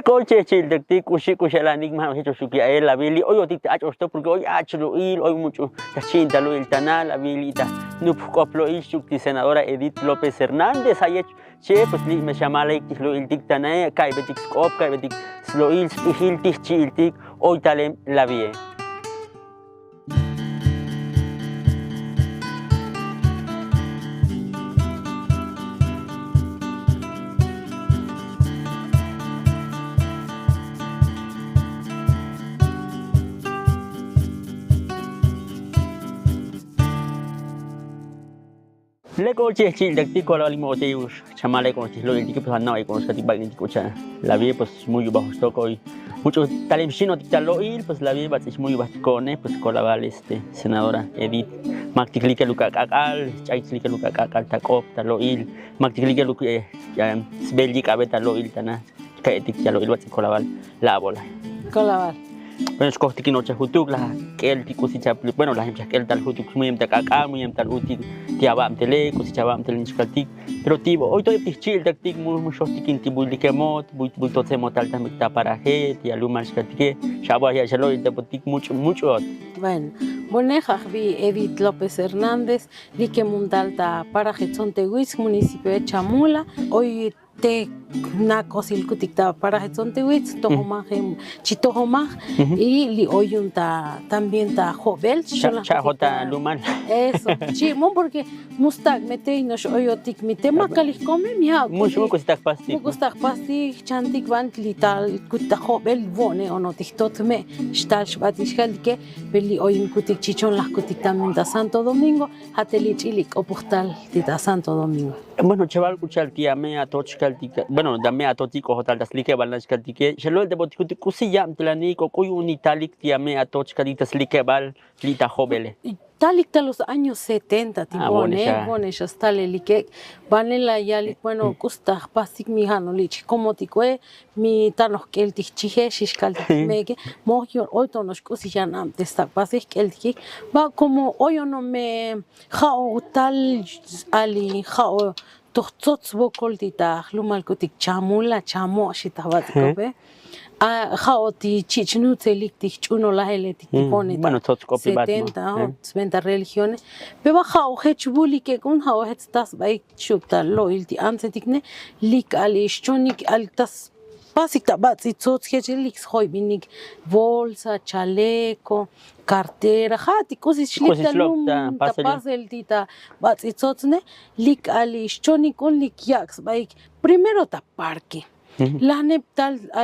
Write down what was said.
coche childectic ushalanik más hecho sukia la bili hoy te ha hecho porque hoy ha hecho hoy mucho chinta lo el tanal la bilita no coplo il senadora Edith López Hernández hay che pues me llama la lo el dictana kai betik scop kai betik lo il spihiltik chiltik hoy talem la vie. Le coche childectico la limoteus chamale con lo el que pues no hay con ese tipo de coche la vie pues muy bajo stock hoy mucho talem chino talo il pues la vie es muy bascone pues con la senadora Edith Macticlica Luca Kakal Chaiclica Luca Kakal Takop talo il Macticlica Luca ya Belgica beta lo il tana kaetik talo il con la bola bueno es coste que no chahutuk la que el tico si chap bueno la gente que el tal hutuk muy em takaka muy em tal uti tiabam tele ko si chabam tele niskaltik pero tibo hoy todo pichil taktik muy shostikin tibu likemot buy tot se motal tamik ta para he ti alumar niskaltik shaba ya shalo el tapotik mucho bueno boneja vi Edith López Hernández likemundal ta para Hetzontehuitz municipio de Chamula hoy te na cosil kutikta para Hetzontehuitz tohomaj chitohomaj y li oyunta también ta jovel chajota luman eso sí porque mustak mete no oyotik mitema kalich come mia mucho kustak pasti chantik van lital kutta jovel vone ono tiktot me shtal shbatishkal ke beli oyun kutik chichon las kutik también ta Santo Domingo hatelich ilik opuchtal ta Santo Domingo. Bueno, chaval, escuchar tía me a tochkaltika. Bueno, dame a totico hotel das like balnaskaltike. Shelo el debotiku kusiyam tlaniko koy unitalik tía me a tochkalita slike bal lita jovele. Talik los años 70 tibone hasta like vanela yalik bueno kusta pasik mi hanolich como tikwe mi tanos keltik chihe shishkaltik mege mojo hoy tonos kusiyanam testa pasik keltik va como hoy no me jao tal ali jao tohtots vokoltita lumalkotik chamula chamo shitabatikobe Jaoti chichnu teliktik chuno la heletik tipone bueno tots copy 70 religiones pero jao hechbuli que con jao hetstas bai chukta loyalty ansetikne lik alishchonik altas Básica, tots hechelik hoybinik bolsa, chaleco, cartera, hati cosas shlita lum tapasel tita batsitsotne lik alishchonik on lik yaks baik primero ta parque la neptal